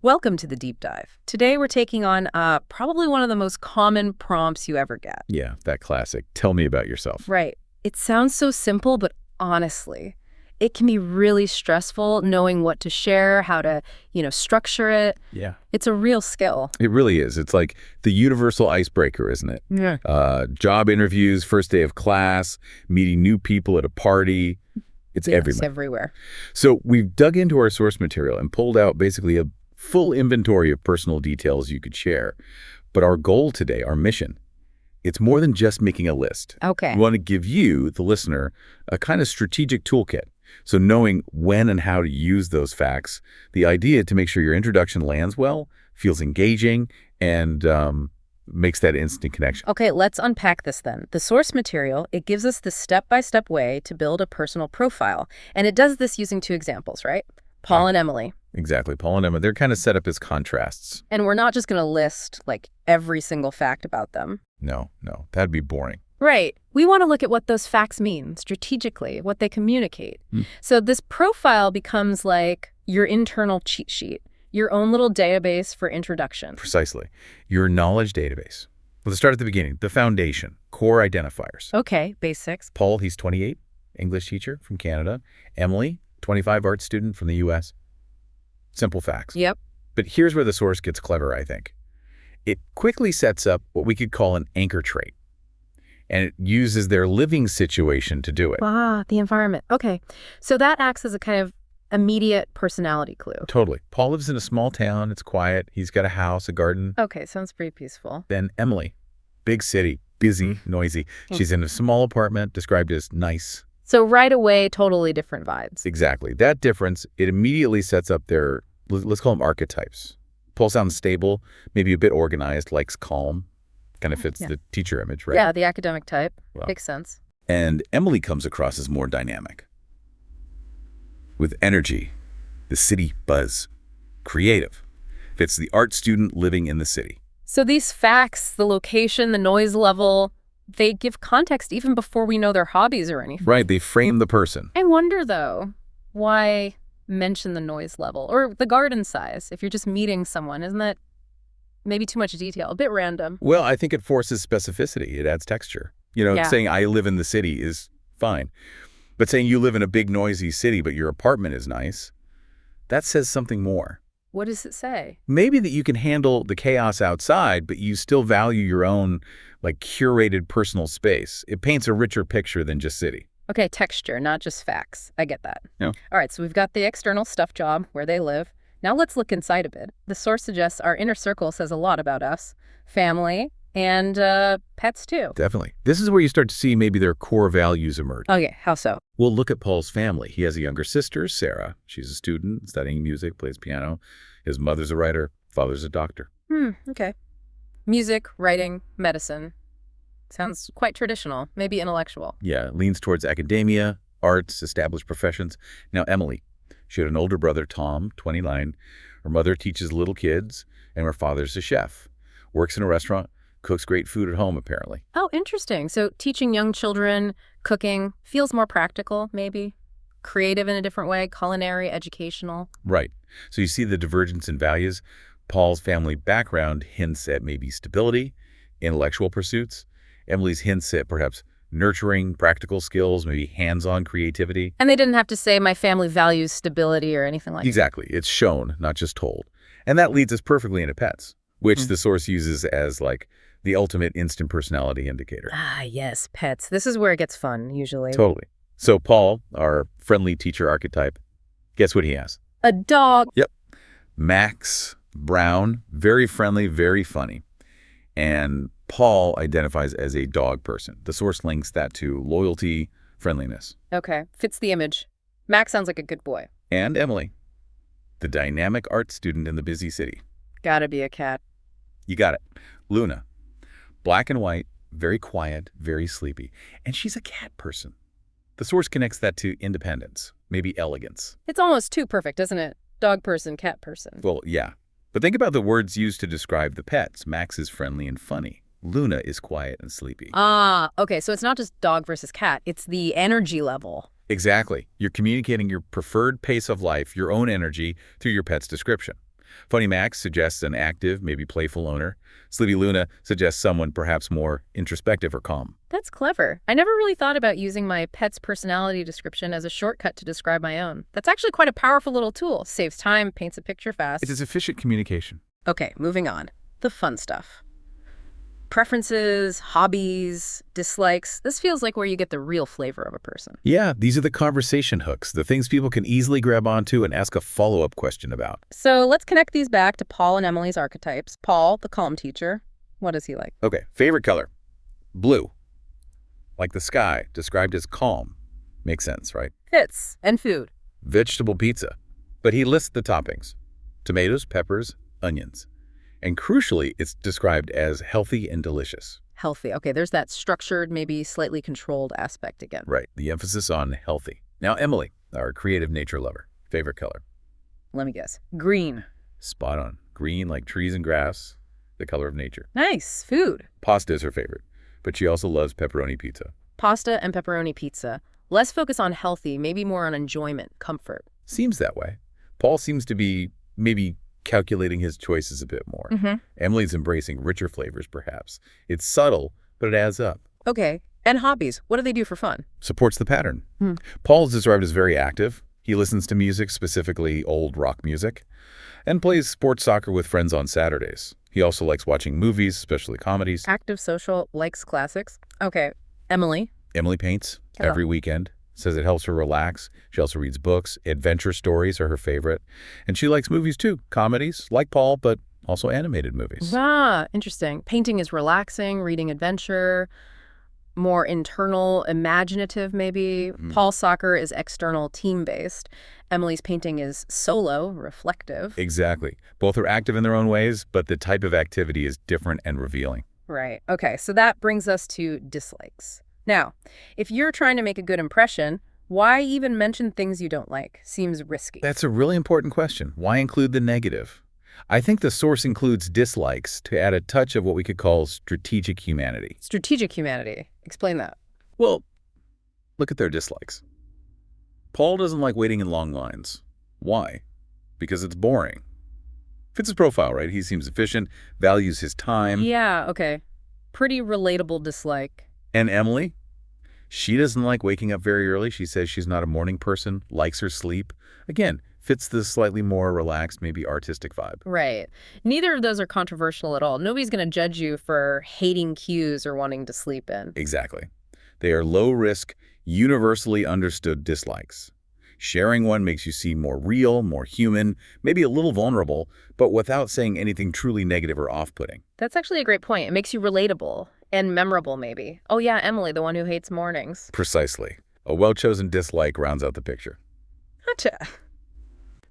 Welcome to the deep dive. Today we're taking on probably one of the most common prompts you ever get. Yeah, that classic. Tell me about yourself. Right. It sounds so simple, but honestly, it can be really stressful knowing what to share, how to, structure it. Yeah. It's a real skill. It really is. It's like the universal icebreaker, isn't it? Yeah. Job interviews, first day of class, meeting new people at a party. It's everywhere. It's everywhere. So we've dug into our source material and pulled out basically a full inventory of personal details you could share. But our goal today, our mission, it's more than just making a list. Okay. We want to give you, the listener, a kind of strategic toolkit. So knowing when and how to use those facts, the idea to make sure your introduction lands well, feels engaging, and makes that instant connection. Okay, let's unpack this then. The source material, it gives us the step-by-step way to build a personal profile. And it does this using two examples, right? Paul and Emily. Exactly. Paul and Emma, they're kind of set up as contrasts. And we're not just going to list, every single fact about them. No, that'd be boring. Right. We want to look at what those facts mean strategically, what they communicate. So this profile becomes like your internal cheat sheet, your own little database for introduction. Precisely. Your knowledge database. Let's start at the beginning. The foundation, core identifiers. Okay, basics. Paul, he's 28, English teacher from Canada. Emily, 25, art student from the U.S. Simple facts. Yep. But here's where the source gets clever, I think. It quickly sets up what we could call an anchor trait. And it uses their living situation to do it. Ah, the environment. Okay. So that acts as a kind of immediate personality clue. Totally. Paul lives in a small town. It's quiet. He's got a house, a garden. Okay, sounds pretty peaceful. Then Emily, big city, busy, noisy. She's in a small apartment, described as nice. So right away, totally different vibes. Exactly. That difference, it immediately sets up their, let's call them archetypes. Paul sounds stable, maybe a bit organized, likes calm. Kind of fits the teacher image, right? Yeah, the academic type. Well, makes sense. And Emily comes across as more dynamic. With energy, the city buzz, creative. Fits the art student living in the city. So these facts, the location, the noise level, they give context even before we know their hobbies or anything. Right, they frame the person. I wonder, though, why mention the noise level or the garden size if you're just meeting someone? Isn't that maybe too much detail, a bit random? Well, I think it forces specificity. It adds texture. Saying I live in the city is fine. But saying you live in a big, noisy city, but your apartment is nice, that says something more. What does it say? Maybe that you can handle the chaos outside, but you still value your own, curated personal space. It paints a richer picture than just city. Okay, texture, not just facts. I get that. Yeah. All right, so we've got the external stuff job, where they live. Now let's look inside a bit. The source suggests our inner circle says a lot about us. Family and pets, too. Definitely. This is where you start to see maybe their core values emerge. Okay, how so? We'll look at Paul's family. He has a younger sister, Sarah. She's a student studying music, plays piano. His mother's a writer, father's a doctor. Okay. Music, writing, medicine. Sounds quite traditional, maybe intellectual. Yeah, leans towards academia, arts, established professions. Now, Emily, she had an older brother, Tom, 29. Her mother teaches little kids, and her father's a chef. Works in a restaurant, cooks great food at home, apparently. Oh, interesting. So teaching young children, cooking, feels more practical, maybe? Creative in a different way, culinary, educational. Right. So you see the divergence in values. Paul's family background hints at maybe stability, intellectual pursuits. Emily's hints at perhaps nurturing, practical skills, maybe hands-on creativity. And they didn't have to say my family values stability or anything like that. Exactly. It's shown, not just told. And that leads us perfectly into pets, which the source uses as the ultimate instant personality indicator. Ah, yes, pets. This is where it gets fun, usually. Totally. So Paul, our friendly teacher archetype, guess what he has? A dog. Yep. Max, brown, very friendly, very funny. And Paul identifies as a dog person. The source links that to loyalty, friendliness. Okay, fits the image. Max sounds like a good boy. And Emily, the dynamic art student in the busy city. Gotta be a cat. You got it. Luna, black and white, very quiet, very sleepy. And she's a cat person. The source connects that to independence, maybe elegance. It's almost too perfect, isn't it? Dog person, cat person. Well, yeah. But think about the words used to describe the pets. Max is friendly and funny. Luna is quiet and sleepy. Ah, okay, so it's not just dog versus cat. It's the energy level. Exactly. You're communicating your preferred pace of life, your own energy, through your pet's description. Funny Max suggests an active, maybe playful owner. Sleepy Luna suggests someone perhaps more introspective or calm. That's clever. I never really thought about using my pet's personality description as a shortcut to describe my own. That's actually quite a powerful little tool. Saves time, paints a picture fast. It is efficient communication. Okay, moving on. The fun stuff. Preferences, hobbies, dislikes. This feels like where you get the real flavor of a person. Yeah, these are the conversation hooks, the things people can easily grab onto and ask a follow-up question about. So let's connect these back to Paul and Emily's archetypes. Paul, the calm teacher. What is he like? Okay, favorite color? Blue. Like the sky, described as calm. Makes sense, right? Fits. And food. Vegetable pizza. But he lists the toppings. Tomatoes, peppers, onions. And crucially, it's described as healthy and delicious. Healthy. Okay, there's that structured, maybe slightly controlled aspect again. Right, the emphasis on healthy. Now, Emily, our creative nature lover. Favorite color? Let me guess. Green. Spot on. Green like trees and grass, the color of nature. Nice. Food. Pasta is her favorite, but she also loves pepperoni pizza. Pasta and pepperoni pizza. Less focus on healthy, maybe more on enjoyment, comfort. Seems that way. Paul seems to be maybe calculating his choices a bit more. Emily's embracing richer flavors, perhaps. It's subtle, but it adds up. Okay. And hobbies. What do they do for fun? Supports the pattern. Paul is described as very active. He listens to music, specifically old rock music, and plays sports soccer with friends on Saturdays. He also likes watching movies, especially comedies. Active, social, likes classics. Okay. Emily. Emily paints every weekend. Says it helps her relax. She also reads books. Adventure stories are her favorite. And she likes movies too. Comedies, like Paul, but also animated movies. Ah, interesting. Painting is relaxing, reading adventure, more internal, imaginative maybe. Paul's soccer is external, team-based. Emily's painting is solo, reflective. Exactly. Both are active in their own ways, but the type of activity is different and revealing. Right. Okay, so that brings us to dislikes. Now, if you're trying to make a good impression, why even mention things you don't like? Seems risky. That's a really important question. Why include the negative? I think the source includes dislikes to add a touch of what we could call strategic humanity. Strategic humanity. Explain that. Well, look at their dislikes. Paul doesn't like waiting in long lines. Why? Because it's boring. Fits his profile, right? He seems efficient, values his time. Yeah, okay. Pretty relatable dislike. And Emily? She doesn't like waking up very early. She says she's not a morning person, likes her sleep. Again, fits the slightly more relaxed, maybe artistic vibe. Right. Neither of those are controversial at all. Nobody's going to judge you for hating cues or wanting to sleep in. Exactly. They are low-risk, universally understood dislikes. Sharing one makes you seem more real, more human, maybe a little vulnerable, but without saying anything truly negative or off-putting. That's actually a great point. It makes you relatable and memorable, maybe. Oh yeah, Emily, the one who hates mornings. Precisely. A well-chosen dislike rounds out the picture. Gotcha.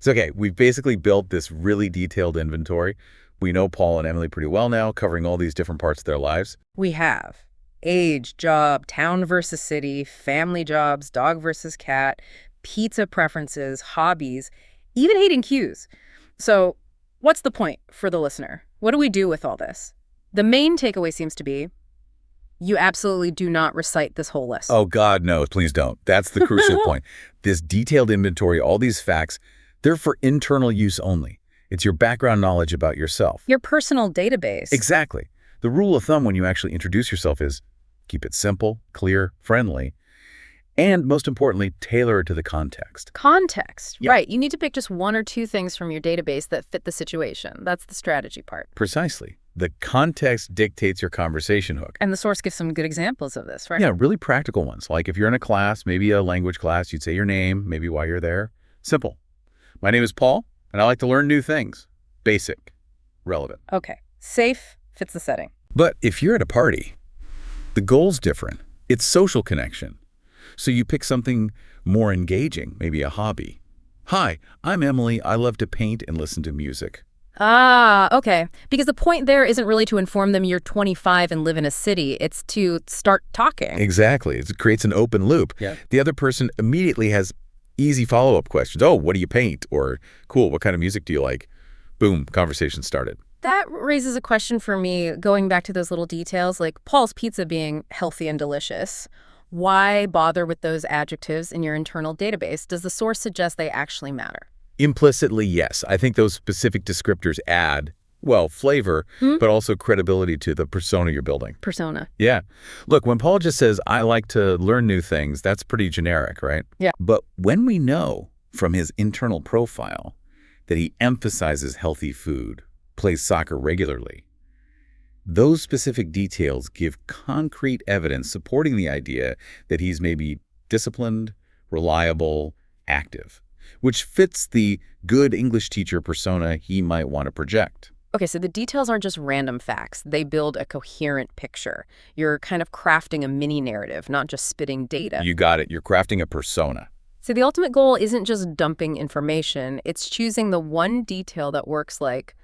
So, okay, we've basically built this really detailed inventory. We know Paul and Emily pretty well now, covering all these different parts of their lives. We have age, job, town versus city, family jobs, dog versus cat, pizza preferences, hobbies, even hating cues. So what's the point for the listener? What do we do with all this? The main takeaway seems to be you absolutely do not recite this whole list. Oh, God, no, please don't. That's the crucial point. This detailed inventory, all these facts, they're for internal use only. It's your background knowledge about yourself. Your personal database. Exactly. The rule of thumb when you actually introduce yourself is keep it simple, clear, friendly, and most importantly, tailor it to the context. Context. Yep. Right. You need to pick just one or two things from your database that fit the situation. That's the strategy part. Precisely. The context dictates your conversation hook. And the source gives some good examples of this, right? Yeah, really practical ones. Like if you're in a class, maybe a language class, you'd say your name, maybe why you're there. Simple. My name is Paul, and I like to learn new things. Basic. Relevant. Okay. Safe fits the setting. But if you're at a party, the goal's different. It's social connection. So you pick something more engaging, maybe a hobby. Hi, I'm Emily. I love to paint and listen to music. Ah, okay. Because the point there isn't really to inform them you're 25 and live in a city. It's to start talking. Exactly. It creates an open loop. Yeah. The other person immediately has easy follow-up questions. Oh, what do you paint? Or, cool, what kind of music do you like? Boom, conversation started. That raises a question for me, going back to those little details, like Paul's pizza being healthy and delicious. Why bother with those adjectives in your internal database? Does the source suggest they actually matter? Implicitly, yes. I think those specific descriptors add, well, flavor, Hmm? but also credibility to the persona you're building. Persona. Yeah. Look, when Paul just says, I like to learn new things, that's pretty generic, right? Yeah. But when we know from his internal profile that he emphasizes healthy food, plays soccer regularly, those specific details give concrete evidence supporting the idea that he's maybe disciplined, reliable, active, which fits the good English teacher persona he might want to project. Okay, so the details aren't just random facts. They build a coherent picture. You're kind of crafting a mini narrative, not just spitting data. You got it. You're crafting a persona. So the ultimate goal isn't just dumping information. It's choosing the one detail that works like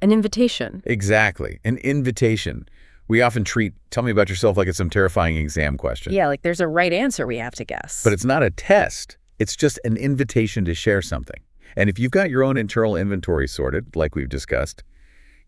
an invitation. Exactly. An invitation. We often treat, tell me about yourself, like it's some terrifying exam question. Yeah, like there's a right answer we have to guess. But it's not a test. It's just an invitation to share something. And if you've got your own internal inventory sorted, like we've discussed,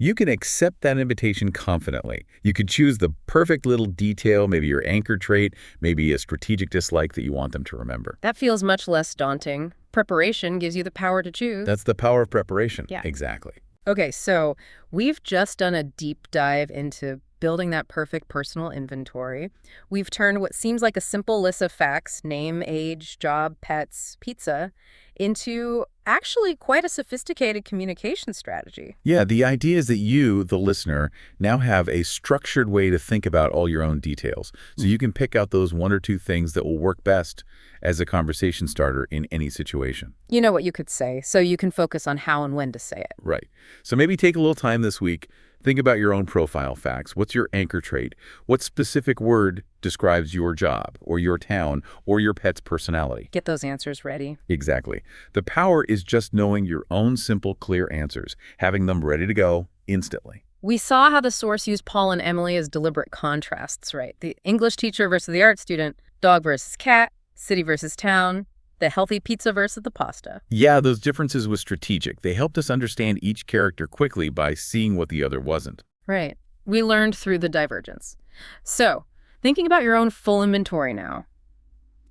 you can accept that invitation confidently. You could choose the perfect little detail, maybe your anchor trait, maybe a strategic dislike that you want them to remember. That feels much less daunting. Preparation gives you the power to choose. That's the power of preparation. Yeah. Exactly. Okay, so we've just done a deep dive into building that perfect personal inventory. We've turned what seems like a simple list of facts, name, age, job, pets, pizza, into actually quite a sophisticated communication strategy. Yeah, the idea is that you, the listener, now have a structured way to think about all your own details. So you can pick out those one or two things that will work best as a conversation starter in any situation. You know what you could say, so you can focus on how and when to say it. Right. So maybe take a little time this week. Think about your own profile facts. What's your anchor trait? What specific word describes your job or your town or your pet's personality? Get those answers ready. Exactly. The power is just knowing your own simple, clear answers, having them ready to go instantly. We saw how the source used Paul and Emily as deliberate contrasts, right? The English teacher versus the art student, dog versus cat, city versus town, the healthy pizza versus the pasta. Yeah, those differences were strategic. They helped us understand each character quickly by seeing what the other wasn't. Right. We learned through the divergence. So, thinking about your own full inventory now,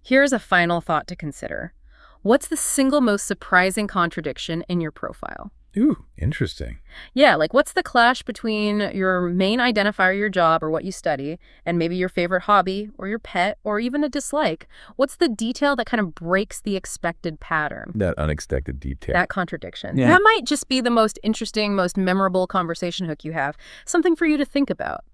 here's a final thought to consider. What's the single most surprising contradiction in your profile? Ooh, interesting. Yeah, like what's the clash between your main identifier, your job or what you study, and maybe your favorite hobby or your pet or even a dislike? What's the detail that kind of breaks the expected pattern? That unexpected detail. That contradiction. Yeah. That might just be the most interesting, most memorable conversation hook you have. Something for you to think about.